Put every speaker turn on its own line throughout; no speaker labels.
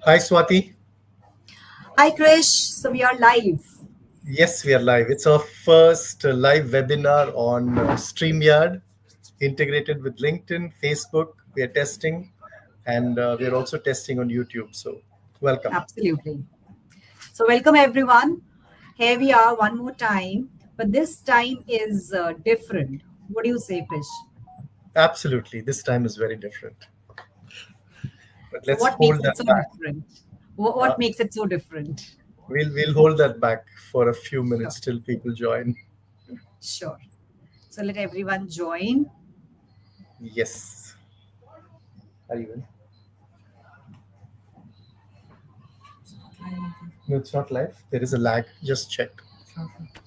Hi, Swati.
Hi, Krish. So we are live.
Yes, we are live. It's our first live webinar on StreamYard, integrated with LinkedIn, Facebook. We are testing, and we are also testing on YouTube. So, welcome.
Absolutely. So welcome everyone. Here we are one more time, but this time is different. What do you say, Krish?
Absolutely. This time is very different. But
So
let's
what makes
hold
it
that
so
back.
different?
Uh,
What makes it so different?
we'll hold that back for a few
Sure.
minutes till people join.
Sure. So let everyone join.
Yes. Are you in? No, it's not live. There is a lag. Just check.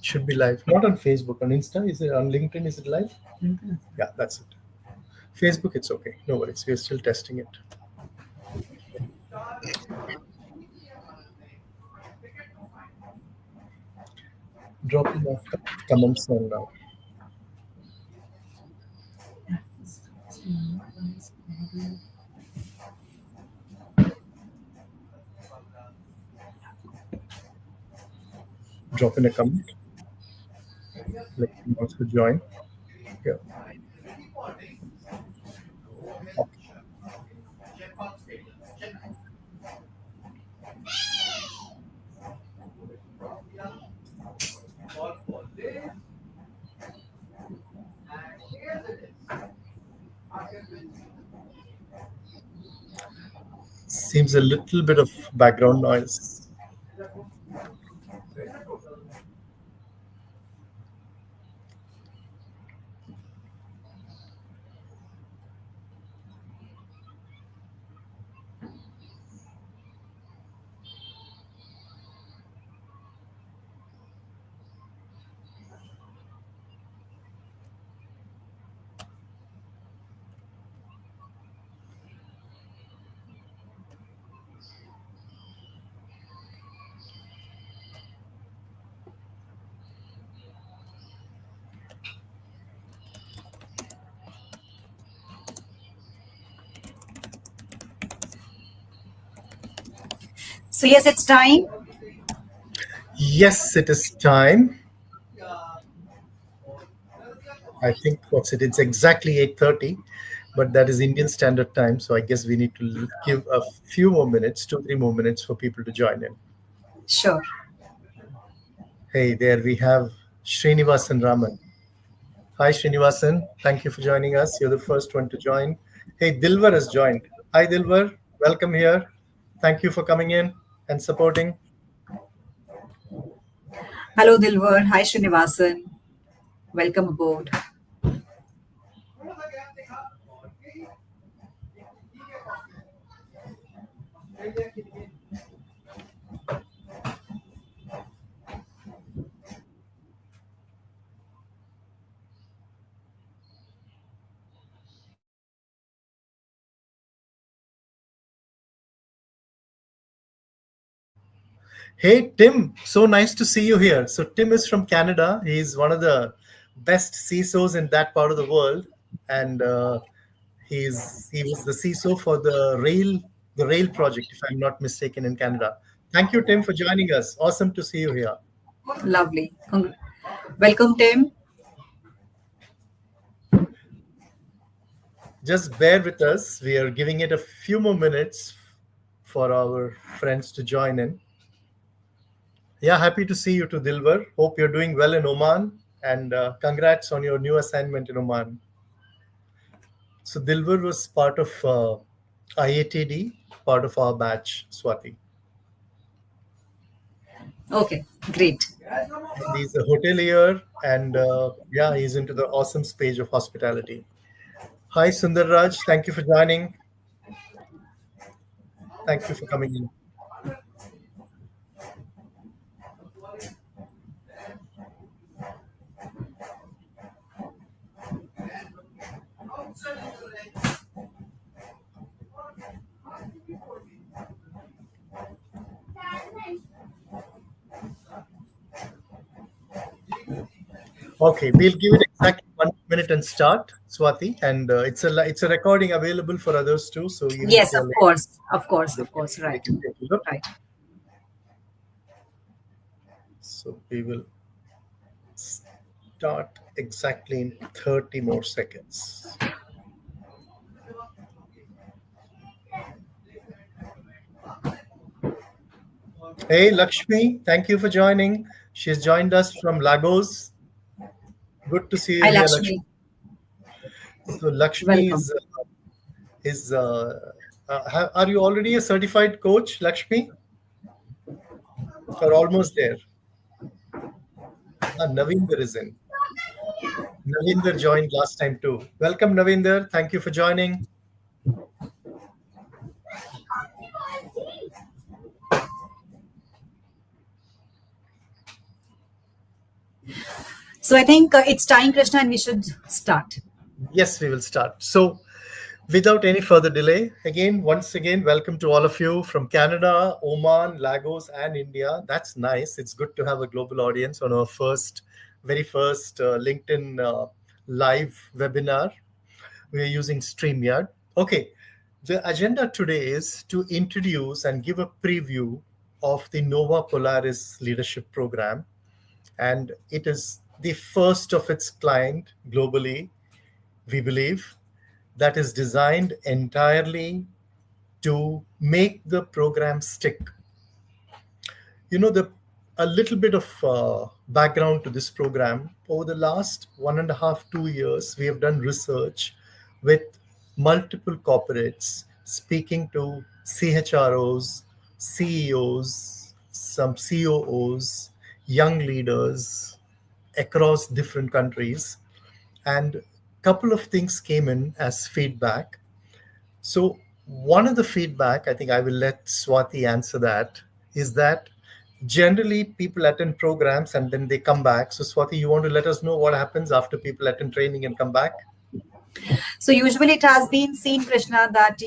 Should be live. Not on Facebook. On Insta, is it on LinkedIn? Is it live? Yeah, that's it. Facebook, it's okay. No worries. We're still testing it. Drop in the comments now. Drop in a comment. Let me also join. Yeah. Seems a little bit of background noise.
So yes, it's time.
Yes, it is time. I think what's it? It's exactly 8:30, but that is Indian Standard Time. So I guess we need to give a few more minutes, 2, 3 more minutes for people to join in.
Sure.
Hey, there we have Srinivasan Raman. Hi, Srinivasan. Thank you for joining us. You're the first one to join. Hey, Dilwar has joined. Hi, Dilwar. Welcome here. Thank you for coming in and supporting.
Hello, Dilwar. Hi, Srinivasan. Welcome aboard.
Hey, Tim. So nice to see you here. So, Tim is from Canada. He's one of the best CISOs in that part of the world. And he was the CISO for the rail project, if I'm not mistaken, in Canada. Thank you, Tim, for joining us. Awesome to see you here.
Lovely. Welcome, Tim.
Just bear with us. We are giving it a few more minutes for our friends to join in. Yeah, happy to see you too, Dilbar. Hope you're doing well in Oman, and congrats on your new assignment in Oman. So Dilbar was part of IATD, part of our batch, Swati.
Okay, great.
And he's a hotelier, and yeah, he's into the awesome space of hospitality. Hi, Sundar Raj. Thank you for joining. Thank you for coming in. Okay, we'll give it exactly 1 minute and start, Swati, and it's a recording available for others too. So even if
Yes,
you're
of
late,
course, of course,
they
of
can
course.
they
Right,
can take a look.
right.
So we will start exactly in 30 more seconds. Hey Lakshmi, thank you for joining. She's joined us from Lagos. Good to see you
Hi,
here, Lakshmi.
Lakshmi.
So Lakshmi
Welcome.
is are you already a certified coach, Lakshmi, or almost there? Navinder is in. Navinder joined last time too. Welcome, Navinder. Thank you for joining.
So I think it's time, Krishna, and we should start.
Yes, we will start. So, without any further delay, once again, welcome to all of you from Canada, Oman, Lagos, and India. That's nice. It's good to have a global audience on our very first LinkedIn live webinar. We are using StreamYard. Okay, the agenda today is to introduce and give a preview of the NoVa Polaris leadership program, and it is the first of its kind globally, we believe, that is designed entirely to make the program stick. The a little bit of background to this program. Over the last 1.5 2 years, we have done research with multiple corporates, speaking to CHROs, CEOs, some COOs, young leaders across different countries, and couple of things came in as feedback. So one of the feedback, I think I will let Swati answer that, is that generally people attend programs and then they come back. So Swati, you want to let us know what happens after people attend training and come back?
So usually it has been seen, Krishna, that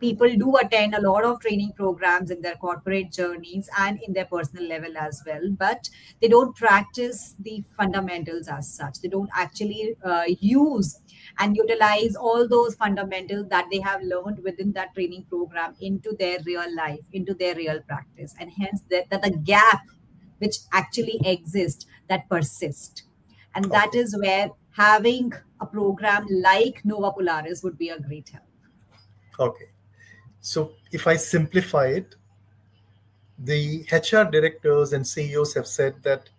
people do attend a lot of training programs in their corporate journeys and in their personal level as well, but they don't practice the fundamentals as such. They don't actually use and utilize all those fundamentals that they have learned within that training program into their real life, into their real practice, and hence that the gap which actually exist that persist, and that
Okay.
is where having a program like Nova Polaris would be a great help.
Okay. So if I simplify it, the HR directors and CEOs have said that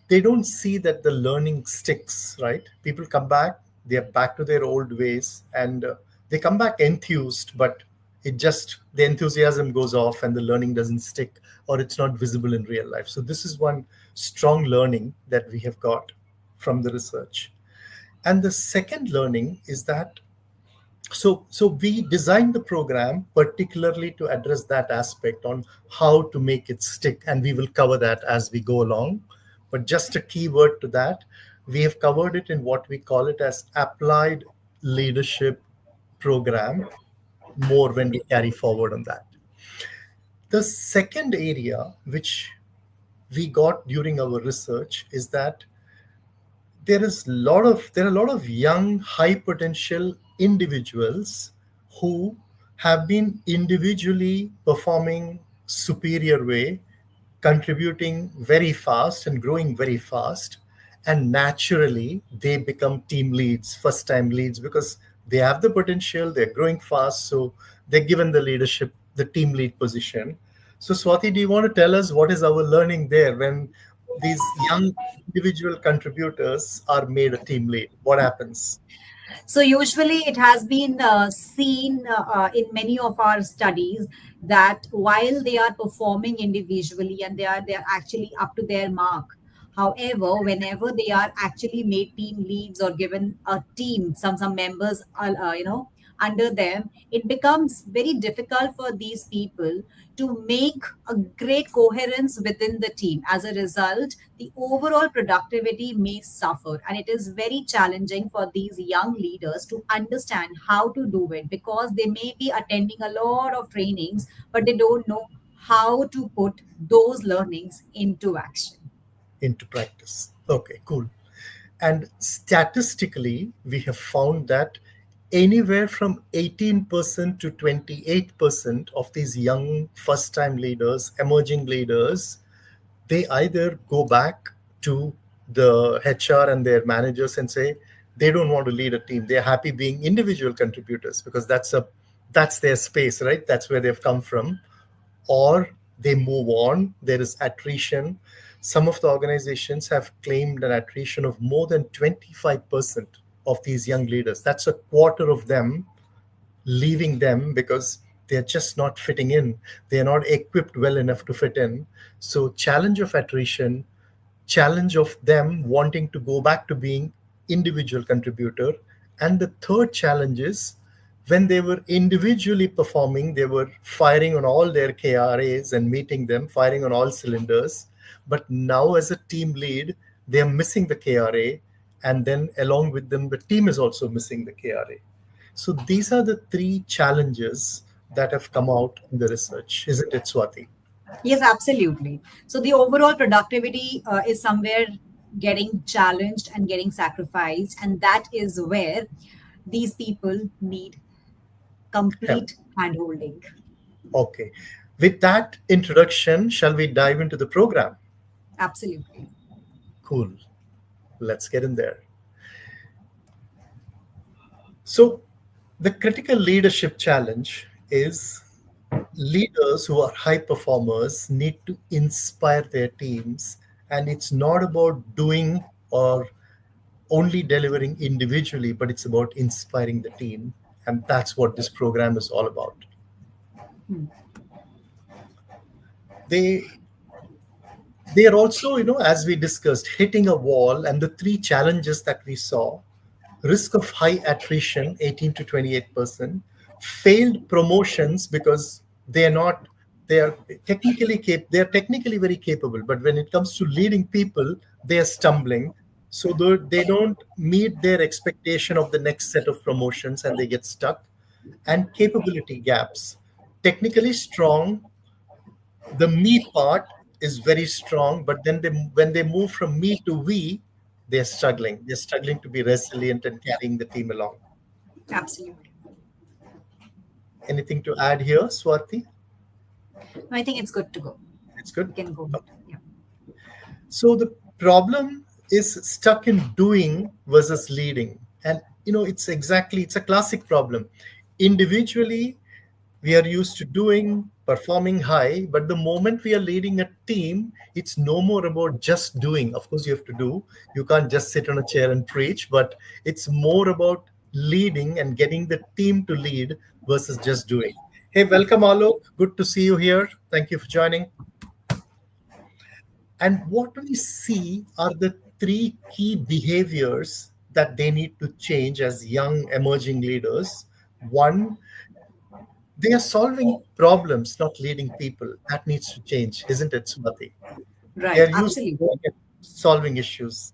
they don't see that the learning sticks, right? People come back, they are back to their old ways, and they come back enthused, but the enthusiasm goes off and the learning doesn't stick, or it's not visible in real life. So, this is one strong learning that we have got from the research. And the second learning is that so we designed the program particularly to address that aspect on how to make it stick, and we will cover that as we go along. But just a key word to that, we have covered it in what we call it as applied leadership program, more when we carry forward on that. The second area which we got during our research is that there are a lot of young high potential individuals who have been individually performing superior way, contributing very fast and growing very fast, and naturally they become team leads, first time leads, because they have the potential, they're growing fast, so they're given the leadership, the team lead position. So Swati, do you want to tell us what is our learning there when these young individual contributors are made a team lead? What happens?
So usually it has been seen in many of our studies that while they are performing individually and they are actually up to their mark. However, whenever they are actually made team leads or given a team, some members are under them, it becomes very difficult for these people to make a great coherence within the team. As a result, the overall productivity may suffer, and it is very challenging for these young leaders to understand how to do it, because they may be attending a lot of trainings, but they don't know how to put those learnings into action.
Into practice. Okay, cool. And statistically, we have found that anywhere from 18% to 28% of these young first time leaders, emerging leaders, they either go back to the HR and their managers and say they don't want to lead a team. They're happy being individual contributors because that's their space, right? That's where they've come from. Or they move on. There is attrition. Some of the organizations have claimed an attrition of more than 25% of these young leaders. That's a quarter of them leaving them because they're just not fitting in. They're not equipped well enough to fit in. So, challenge of attrition, challenge of them wanting to go back to being individual contributor. And the third challenge is when they were individually performing, they were firing on all their KRAs and meeting them, firing on all cylinders. But now, as a team lead, they are missing the KRA. And then, along with them, the team is also missing the KRA. So, these are the three challenges that have come out in the research, isn't it, Swati?
Yes, absolutely. So the overall productivity is somewhere getting challenged and getting sacrificed, and that is where these people need
Help.
complete handholding.
Okay. With that introduction, shall we dive into the program?
Absolutely.
Cool. Let's get in there. So, the critical leadership challenge is leaders who are high performers need to inspire their teams. And it's not about doing or only delivering individually, but it's about inspiring the team. And that's what this program is all about.
Hmm.
They they are also, as we discussed, hitting a wall. And the three challenges that we saw: risk of high attrition, 18 to 28%, failed promotions because they are not, they are technically very capable, but when it comes to leading people, they are stumbling. So they don't meet their expectation of the next set of promotions and they get stuck. And capability gaps: technically strong, the me part is very strong, but then when they move from me to we, they're struggling to be resilient and carrying the team along.
Absolutely.
Anything to add here, Swati?
I think it's good to go.
It's
We
good.
can go ahead. Yeah.
So the problem is stuck in doing versus leading. And it's a classic problem. Individually, we are used to doing, performing high, but the moment we are leading a team, it's no more about just doing. Of course, you have to do. You can't just sit on a chair and preach, but it's more about leading and getting the team to lead versus just doing. Hey, welcome, Alok. Good to see you here. Thank you for joining. And what we see are the three key behaviors that they need to change as young emerging leaders. One, they are solving problems, not leading people. That needs to change, isn't it, Sumati? They
Right.
are used to
Absolutely.
doing it, solving issues.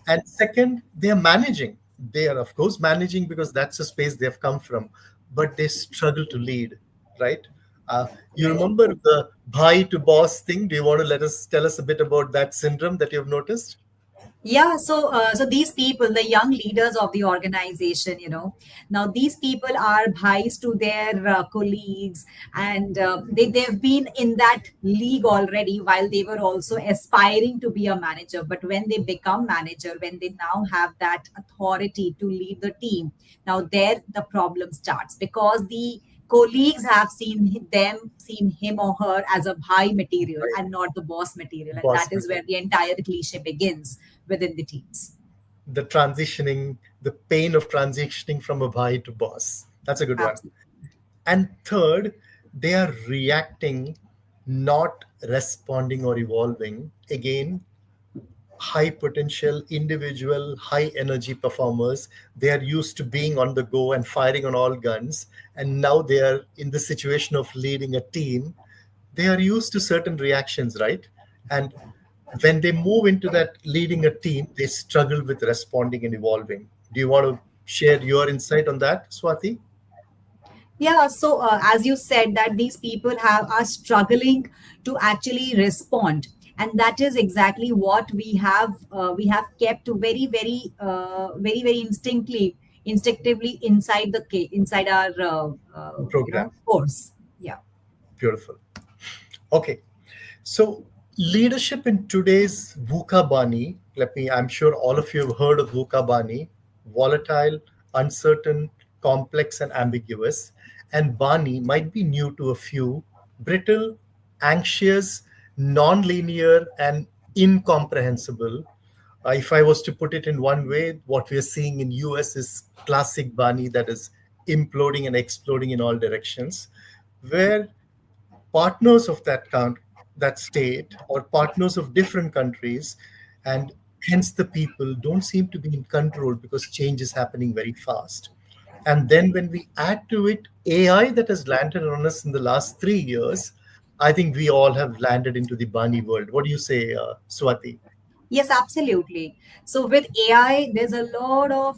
And second, they are managing. They are, of course, managing because that's a space they've come from, but they struggle to lead, right? You
Right.
remember the bhai to boss thing? Do you want to tell us a bit about that syndrome that you've noticed?
Yeah, so these people, the young leaders of the organization, now these people are bhais to their colleagues, and they've been in that league already while they were also aspiring to be a manager. But when they become manager, when they now have that authority to lead the team, now there the problem starts because the colleagues have seen him or her as a bhai material
Right.
and not the boss material, and that
Boss
is where
material.
the entire cliche begins within the teams.
The pain of transitioning from a bhai to boss. That's a good one.
Absolutely.
And third, they are reacting, not responding or evolving. Again, high potential individual, high energy performers. They are used to being on the go and firing on all guns. And now they are in the situation of leading a team. They are used to certain reactions, right? And when they move into that leading a team, they struggle with responding and evolving. Do you want to share your insight on that, Swati?
Yeah, so as you said that these people have are struggling to actually respond, and that is exactly what we have kept very very instinctively inside inside our
Program.
course. Yeah.
Beautiful. Okay. So, leadership in today's VUCA Bani, I'm sure all of you have heard of VUCA Bani: volatile, uncertain, complex, and ambiguous. And Bani might be new to a few: brittle, anxious, non-linear, and incomprehensible. If I was to put it in one way, what we are seeing in US is classic Bani, that is imploding and exploding in all directions, where partners of that state, or partners of different countries, and hence the people don't seem to be in control because change is happening very fast. And then when we add to it AI that has landed on us in the last 3 years, I think we all have landed into the bunny world. What do you say, Swati?
Yes, absolutely. So with AI, there's a lot of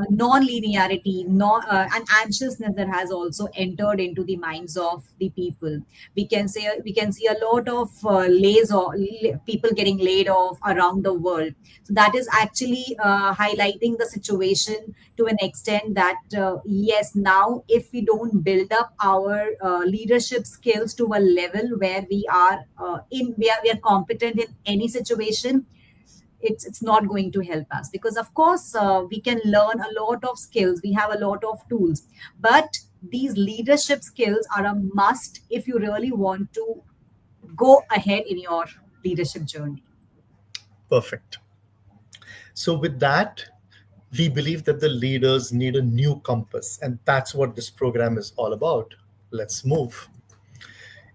non-linearity, and anxiousness that has also entered into the minds of the people. We can see a lot of people getting laid off around the world. So that is actually highlighting the situation to an extent that yes, now if we don't build up our leadership skills to a level where we are competent in any situation, it's not going to help us, because of course we can learn a lot of skills, we have a lot of tools, but these leadership skills are a must if you really want to go ahead in your leadership journey.
Perfect. So with that, we believe that the leaders need a new compass, and that's what this program is all about. Let's move.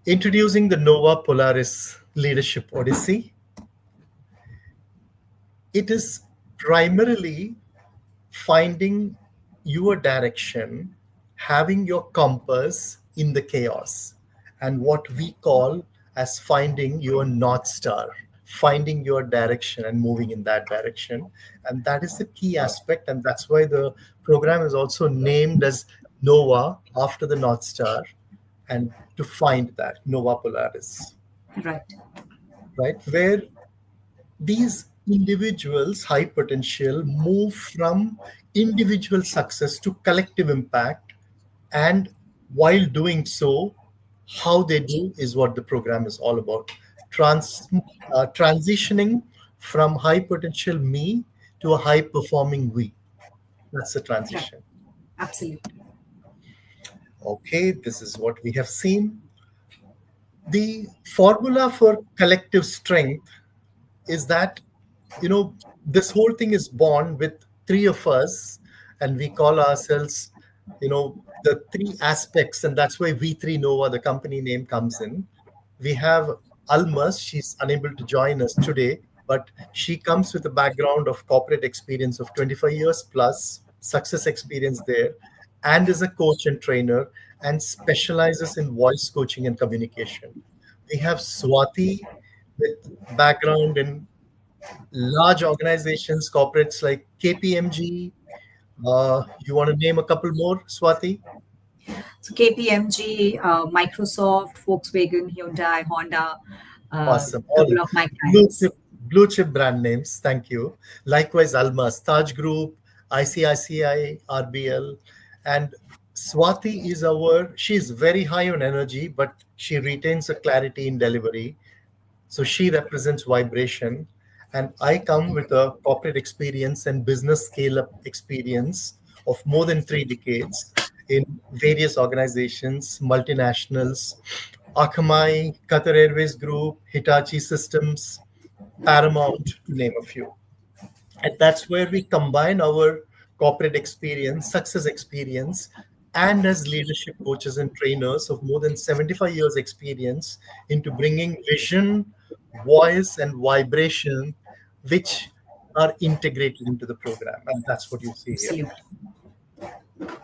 Introducing the NoVa Polaris Leadership Odyssey. It is primarily finding your direction, having your compass in the chaos, and what we call as finding your North Star, finding your direction and moving in that direction. And that is the key aspect. And that's why the program is also named as NOVA, after the North Star, and to find that NOVA Polaris,
Right.
right? Where these individuals, high potential, move from individual success to collective impact. And while doing so, how they do is what the program is all about. Transitioning from high potential me to a high performing we. That's the
Right.
transition.
Absolutely.
Okay, this is what we have seen. The formula for collective strength is that, this whole thing is born with three of us, and we call ourselves, the three aspects, and that's why V3 Nova, the company name, comes in. We have Almas. She's unable to join us today, but she comes with a background of corporate experience of 25 years plus, success experience there, and is a coach and trainer, and specializes in voice coaching and communication. We have Swati with background in large organizations, corporates like KPMG. You want to name a couple more, Swati?
So KPMG, Microsoft, Volkswagen, Hyundai, Honda,
Awesome. All
couple of my
blue
clients.
chip, blue chip brand names. Thank you. Likewise, Almas, Taj Group, ICICI, RBL, and Swati is she's very high on energy, but she retains a clarity in delivery. So she represents vibration. And I come with a corporate experience and business scale up experience of more than 3 decades in various organizations, multinationals, Akamai, Qatar Airways Group, Hitachi Systems, Paramount, to name a few. And that's where we combine our corporate experience, success experience, and as leadership coaches and trainers of more than 75 years experience into bringing vision, voice, and vibration, which are integrated into the program. And that's what you see here.
Absolutely.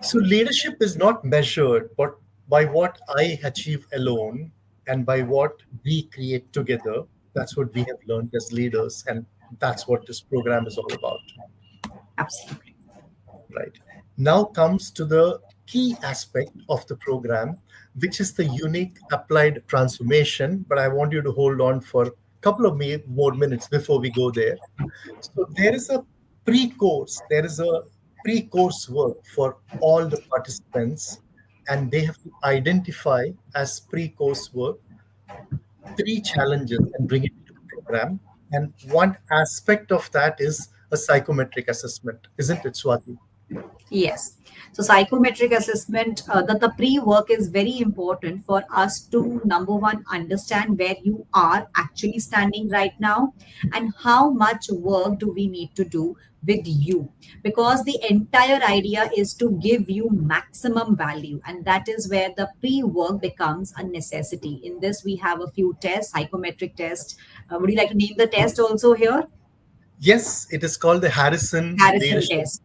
So leadership is not measured but by what I achieve alone, and by what we create together. That's what we have learned as leaders, and that's what this program is all about.
Absolutely.
Right. Now comes to the key aspect of the program, which is the unique applied transformation. But I want you to hold on for a couple of more minutes before we go there. So there is a pre-course work for all the participants, and they have to identify as pre-course work three challenges and bring it into the program. And one aspect of that is a psychometric assessment, isn't it, Swati?
Yes. So psychometric assessment, the pre-work is very important for us to, number one, understand where you are actually standing right now and how much work do we need to do with you. Because the entire idea is to give you maximum value. And that is where the pre-work becomes a necessity. In this, we have a few tests, psychometric tests. Would you like to name the test also here?
Yes, it is called the Harrison
Harrison
Leadership
test.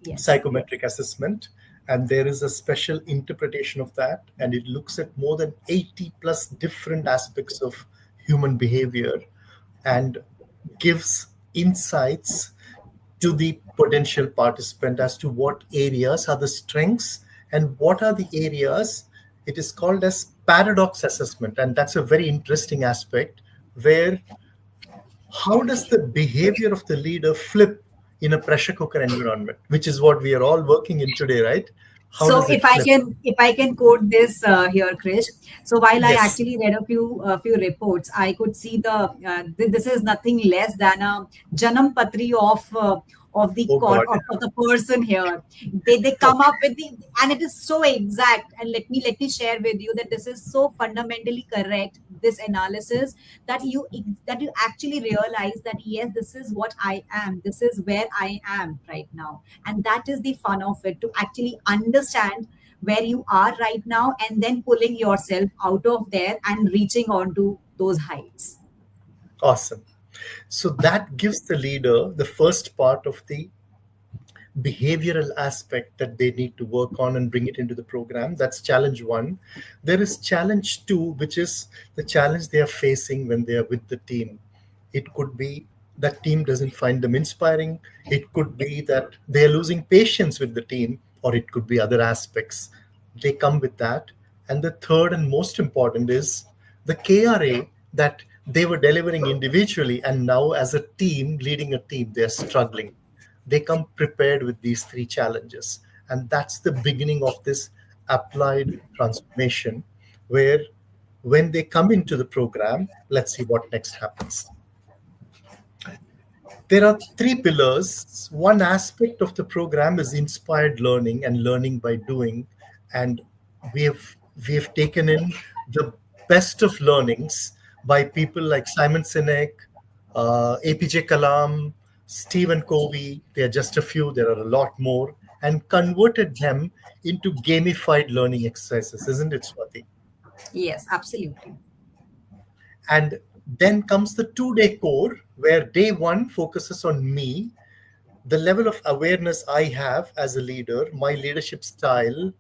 Yes.
Psychometric Assessment. And there is a special interpretation of that. And it looks at more than 80 plus different aspects of human behavior and gives insights to the potential participant as to what areas are the strengths and what are the areas. It is called as paradox assessment, and that's a very interesting aspect where how does the behavior of the leader flip in a pressure cooker environment, which is what we are all working in today, right? How
So
does it flip?
if I can quote this here, Krish. So while I
Yes.
actually read a few reports, I could see this is nothing less than a janam patri of the
Oh God.
of the person here. They come
Okay.
up with the, and it is so exact. And let me share with you that this is so fundamentally correct, this analysis, that you actually realize that yes, this is what I am, this is where I am right now. And that is the fun of it, to actually understand where you are right now and then pulling yourself out of there and reaching on to those heights.
Awesome. So that gives the leader the first part of the behavioral aspect that they need to work on and bring it into the program. That's challenge one. There is challenge two, which is the challenge they are facing when they are with the team. It could be that team doesn't find them inspiring. It could be that they're losing patience with the team, or it could be other aspects. They come with that. And the third and most important is the KRA that they were delivering individually, and now as a team, leading a team, they're struggling. They come prepared with these three challenges. And that's the beginning of this applied transformation, where when they come into the program, let's see what next happens. There are three pillars. One aspect of the program is inspired learning and learning by doing. And we have we have taken in the best of learnings by people like Simon Sinek, APJ Kalam, Stephen Covey. They are just a few. There are a lot more, and converted them into gamified learning exercises, isn't it, Swati?
Yes, absolutely.
And then comes the 2 day core, where day one focuses on me, the level of awareness I have as a leader, my leadership style,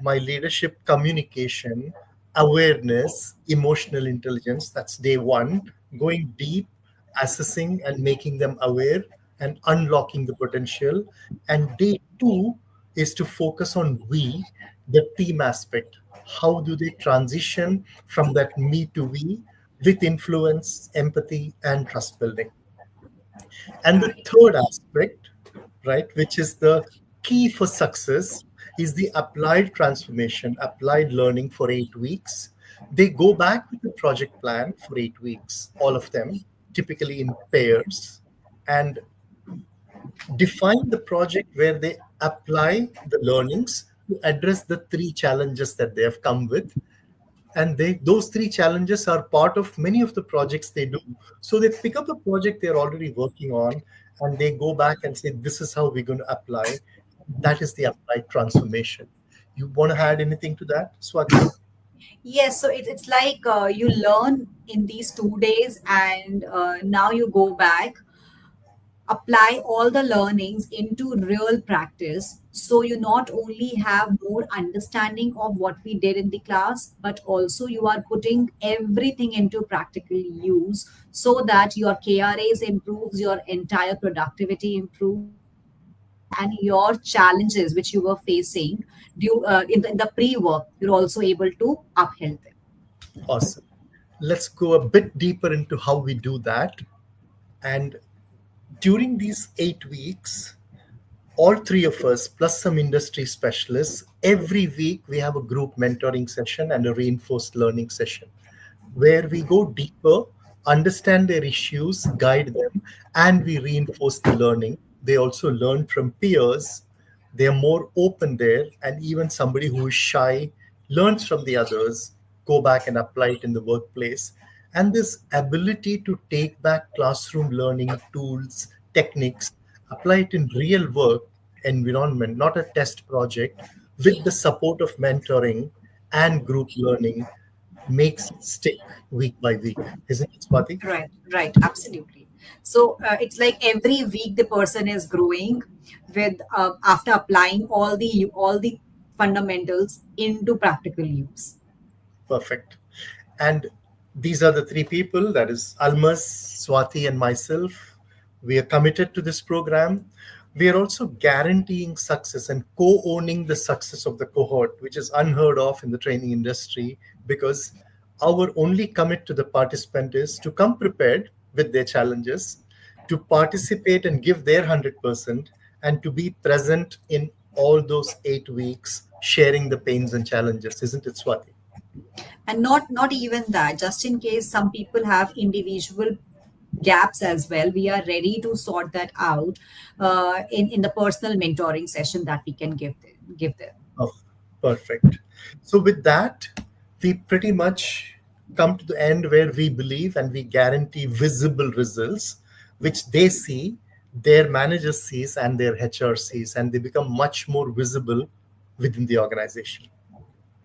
my leadership communication, awareness, emotional intelligence. That's day one, going deep, assessing and making them aware and unlocking the potential. And day two is to focus on we, the team aspect. How do they transition from that me to we with influence, empathy, and trust building? And the
Right.
third aspect, right, which is the key for success, is the applied transformation, applied learning for 8 weeks. They go back with the project plan for 8 weeks, all of them, typically in pairs, and define the project where they apply the learnings to address the three challenges that they have come with. And those three challenges are part of many of the projects they do. So they pick up a project they're already working on, and they go back and say, this is how we're going to apply. That is the applied transformation. You want to add anything to that, Swati?
Yes, so it's like you learn in these 2 days, and now you go back, apply all the learnings into real practice. So you not only have more understanding of what we did in the class, but also you are putting everything into practical use so that your KRAs improves, your entire productivity improves, and and your challenges which you were facing in the pre-work, you're also able to uphill them.
Awesome. Let's go a bit deeper into how we do that. And during these 8 weeks, all three of us, plus some industry specialists, every week we have a group mentoring session and a reinforced learning session where we go deeper, understand their issues, guide them, and we reinforce the learning. They also learn from peers. They are more open there, and even somebody who is shy learns from the others, go back and apply it in the workplace. And this ability to take back classroom learning tools, techniques, apply it in real work environment, not a test project, with the support of mentoring and group learning makes it stick week by week, isn't it, Swati?
Right, right, absolutely. So it's like every week the person is growing with after applying all the fundamentals into practical use.
Perfect. And these are the three people, that is Almas, Swati, and myself. We are committed to this program. We are also guaranteeing success and co owning the success of the cohort, which is unheard of in the training industry because our only commit to the participant is to come prepared with their challenges, to participate and give their 100%, and to be present in all those 8 weeks, sharing the pains and challenges, isn't it, Swati?
And not even that, just in case some people have individual gaps as well, we are ready to sort that out in the personal mentoring session that we can give them.
Oh, perfect. So, with that, we pretty much come to the end where we believe and we guarantee visible results, which they see, their manager sees, and their HR sees, and they become much more visible within the organization.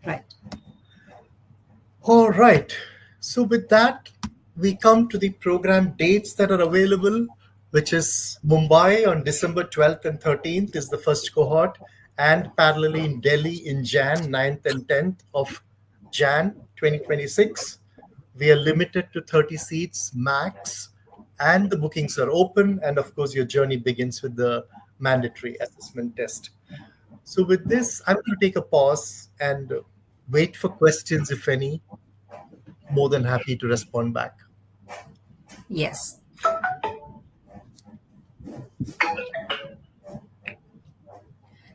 Right.
All right. So, with that, we come to the program dates that are available, which is Mumbai on December 12th and 13th is the first cohort, and parallelly in Delhi in Jan 9th and 10th of Jan 2026. We are limited to 30 seats max, and the bookings are open. And of course, your journey begins with the mandatory assessment test. So, with this, I'm going to take a pause and wait for questions, if any. More than happy to respond back.
Yes.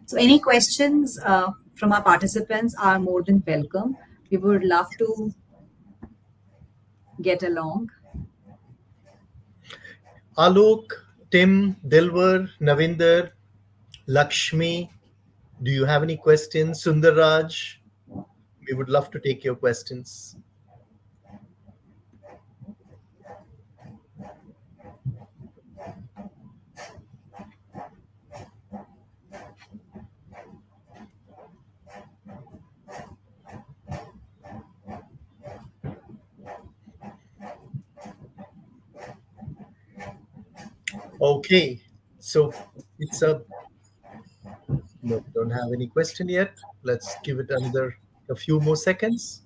So any questions from our participants are more than welcome. We would love to get along.
Alok, Tim, Dilwar, Navinder, Lakshmi, do you have any questions? Sundarraj, we would love to take your questions. Okay, so it's a no, don't have any question yet. Let's give it another a few more seconds.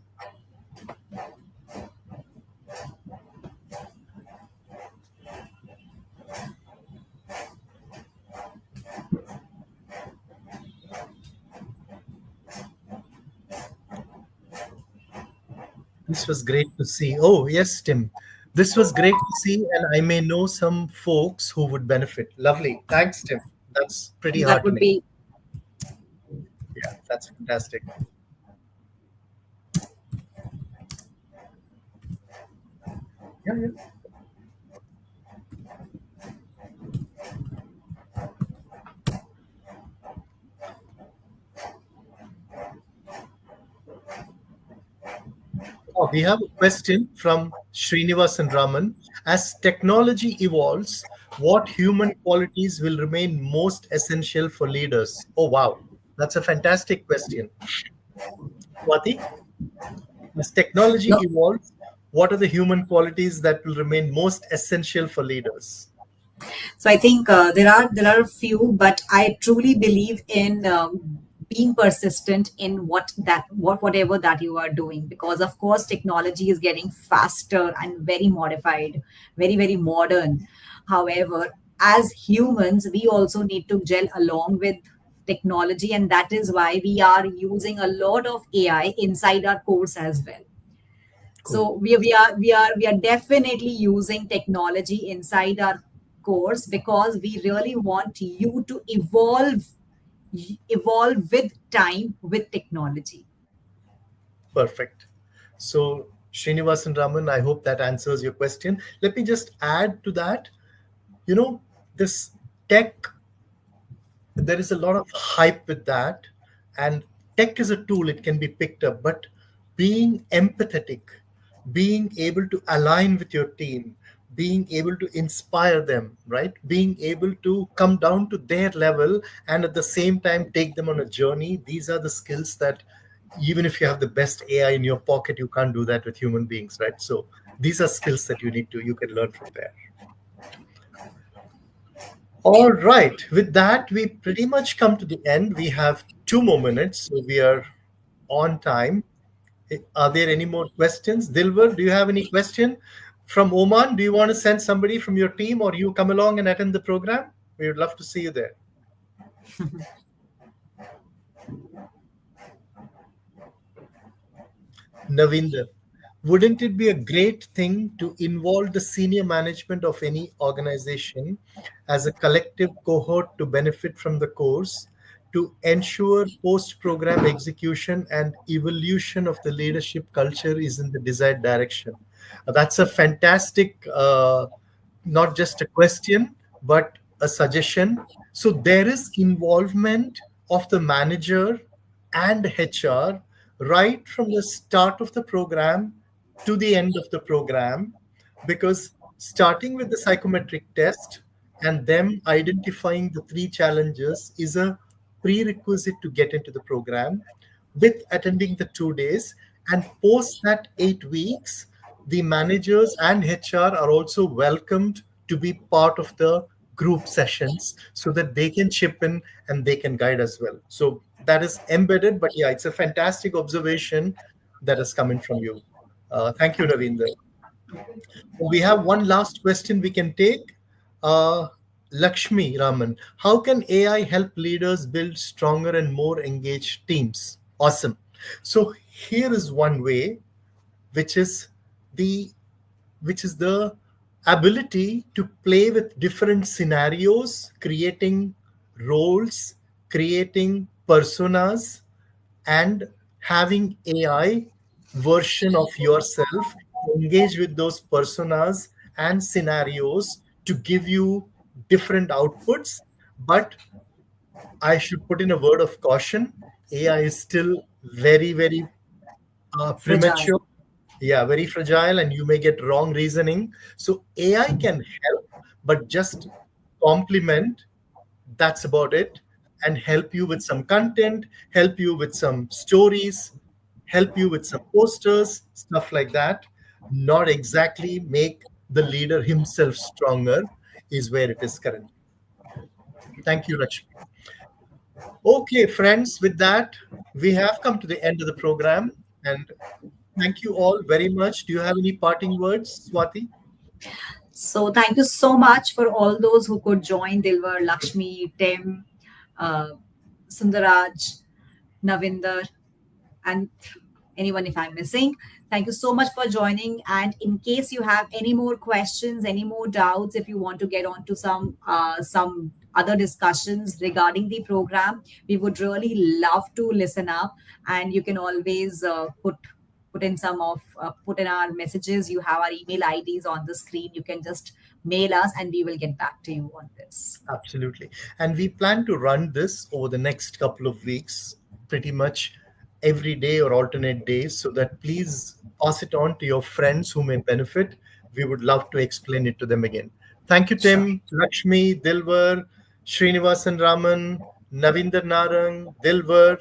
This was great to see. Oh, yes, Tim. This was great to see, and I may know some folks who would benefit. Lovely. Thanks, Tim. That's pretty
That would
heartening.
be
Yeah, that's fantastic. Yeah, yeah. Oh, we have a question from Srinivasan Raman. As technology evolves, what human qualities will remain most essential for leaders? Oh, wow. That's a fantastic question. Swati, as technology
no.
evolves, what are the human qualities that will remain most essential for leaders?
So I think there are a few, but I truly believe in being persistent in whatever that you are doing, because of course technology is getting faster and very modified, very very modern. However, as humans, we also need to gel along with technology, and that is why we are using a lot of AI inside our course as well.
Cool.
So we are definitely using technology inside our course because we really want you to evolve with time with technology.
Perfect. So, Srinivasan Raman, I hope that answers your question. Let me just add to that. You know, this tech, there is a lot of hype with that, and tech is a tool, it can be picked up, but being empathetic, being able to align with your team, being able to inspire them, right, being able to come down to their level and at the same time take them on a journey, these are the skills that even if you have the best AI in your pocket, you can't do that with human beings, right? So these are skills that you can learn from there. All right. With that, we pretty much come to the end. We have 2 more minutes, so we are on time. Are there any more questions? Dilwar, do you have any question from Oman? Do you want to send somebody from your team or you come along and attend the program? We would love to see you there. Navinder, wouldn't it be a great thing to involve the senior management of any organization as a collective cohort to benefit from the course to ensure post program execution and evolution of the leadership culture is in the desired direction? That's a fantastic, not just a question, but a suggestion. So there is involvement of the manager and HR right from the start of the program to the end of the program, because starting with the psychometric test and them identifying the three challenges is a prerequisite to get into the program with attending the 2 days, and post that 8 weeks the managers and HR are also welcomed to be part of the group sessions so that they can chip in and they can guide as well. So that is embedded, but yeah, it's a fantastic observation that is coming from you. Thank you, Ravinder. We have one last question we can take. Uh, Lakshmi Raman, how can AI help leaders build stronger and more engaged teams? Awesome. So here is one way, which is the the ability to play with different scenarios, creating roles, creating personas, and having AI version of yourself engage with those personas and scenarios to give you different outputs. But I should put in a word of caution. AI is still very, very
Fragile.
premature, yeah, very fragile, and you may get wrong reasoning. So AI can help, but just complement, that's about it, and help you with some content, help you with some stories, help you with some posters, stuff like that. Not exactly make the leader himself stronger, is where it is currently. Thank you, Lakshmi. Okay, friends, with that, we have come to the end of the program. And thank you all very much. Do you have any parting words, Swati?
So thank you so much for all those who could join: Dilwar, Lakshmi, Tim, uh, Sundaraj, Navinder, and anyone if I'm missing. Thank you so much for joining. And in case you have any more questions, any more doubts, if you want to get on to some other discussions regarding the program, we would really love to listen up. And you can always put in our messages. You have our email IDs on the screen. You can just mail us, and we will get back to you on this.
Absolutely. And we plan to run this over the next couple of weeks, pretty much every day or alternate days, so that please pass it on to your friends who may benefit. We would love to explain it to them again. Thank you,
Sure.
Tim, Lakshmi, Dilwar, Srinivasan Raman, Navinder Narang, Dilwar.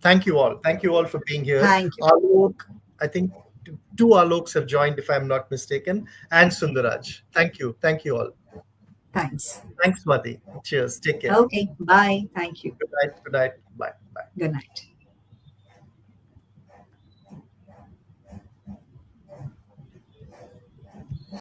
Thank you all. Thank you all for being here.
Thank you.
Alok, I think two Aloks have joined, if I'm not mistaken, and Sundaraj. Thank you. Thank you all.
Thanks.
Thanks, Swati. Cheers. Take care.
Okay. Bye. Thank you.
Good night. Good night. Bye. Bye.
Good night.